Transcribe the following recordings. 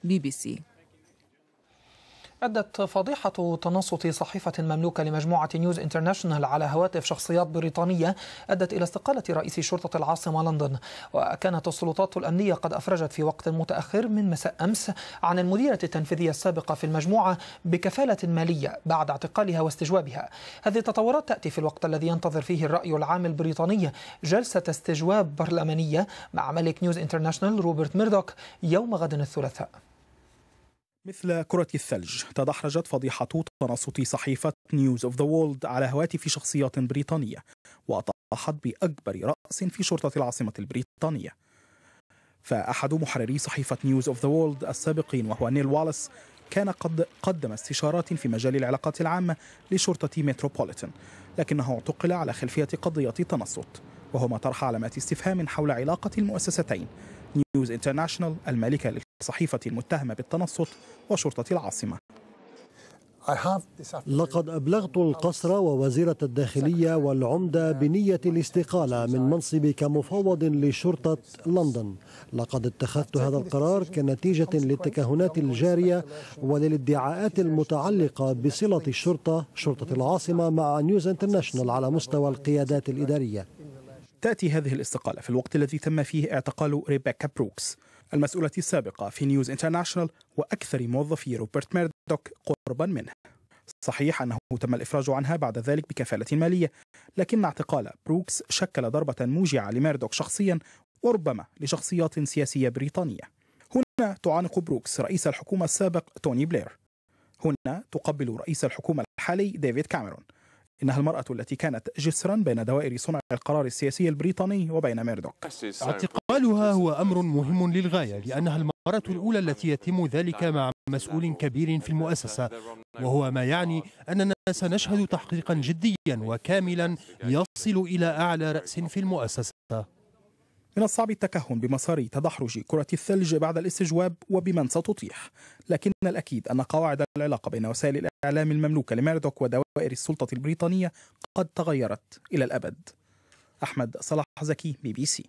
BBC. أدت فضيحة تنصت صحيفة مملوكة لمجموعة نيوز انترناشونال على هواتف شخصيات بريطانية أدت إلى استقالة رئيس شرطة العاصمة لندن. وكانت السلطات الأمنية قد أفرجت في وقت متأخر من مساء أمس عن المديرة التنفيذية السابقة في المجموعة بكفالة مالية بعد اعتقالها واستجوابها. هذه التطورات تأتي في الوقت الذي ينتظر فيه الرأي العام البريطاني جلسة استجواب برلمانية مع ملك نيوز انترناشونال روبرت ميردوك يوم غد الثلاثاء. مثل كرة الثلج تدحرجت فضيحة تنصت صحيفة نيوز اوف ذا وورلد على هواتف شخصيات بريطانية وأطاحت بأكبر رأس في شرطة العاصمة البريطانية. فأحد محرري صحيفة نيوز اوف ذا وورلد السابقين وهو نيل واليس كان قد قدم استشارات في مجال العلاقات العامة لشرطة متروبوليتان، لكنه اعتقل على خلفية قضية تنصت، وهو ما طرح علامات استفهام حول علاقة المؤسستين نيوز انترناشونال المالكة للصحيفة المتهمة بالتنصت وشرطة العاصمة. لقد أبلغت القصر ووزيرة الداخلية والعمدة بنية الاستقالة من منصبي كمفوض لشرطة لندن. لقد اتخذت هذا القرار كنتيجة للتكهنات الجارية وللادعاءات المتعلقة بصلة شرطة العاصمة مع نيوز انترناشونال على مستوى القيادات الإدارية. تأتي هذه الاستقالة في الوقت الذي تم فيه اعتقال ريبيكا بروكس المسؤولة السابقة في نيوز انترناشونال وأكثر موظفي روبرت ميردوك قربا منه. صحيح أنه تم الإفراج عنها بعد ذلك بكفالة مالية، لكن اعتقال بروكس شكل ضربة موجعة لميردوك شخصيا وربما لشخصيات سياسية بريطانية. هنا تعانق بروكس رئيس الحكومة السابق توني بلير، هنا تقبل رئيس الحكومة الحالي ديفيد كاميرون. إنها المرأة التي كانت جسرا بين دوائر صنع القرار السياسي البريطاني وبين ميردوك. اعتقالها هو أمر مهم للغاية، لأنها المرة الأولى التي يتم ذلك مع مسؤول كبير في المؤسسة، وهو ما يعني أننا سنشهد تحقيقا جديا وكاملا يصل إلى أعلى رأس في المؤسسة. من الصعب التكهن بمسار تدحرج كرة الثلج بعد الاستجواب وبمن ستطيح، لكن الأكيد أن قواعد العلاقة بين وسائل الإعلام المملوكة لميردوك ودوائر السلطة البريطانية قد تغيرت إلى الأبد. أحمد صلاح زكي، BBC.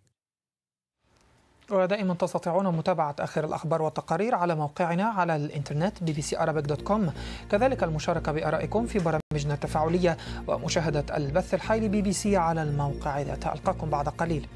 ودائما تستطيعون متابعة آخر الأخبار والتقارير على موقعنا على الإنترنت bbcarabic.com، كذلك المشاركة بآرائكم في برامجنا التفاعلية ومشاهدة البث الحي لBBC على الموقع ذاته. ألقاكم بعد قليل.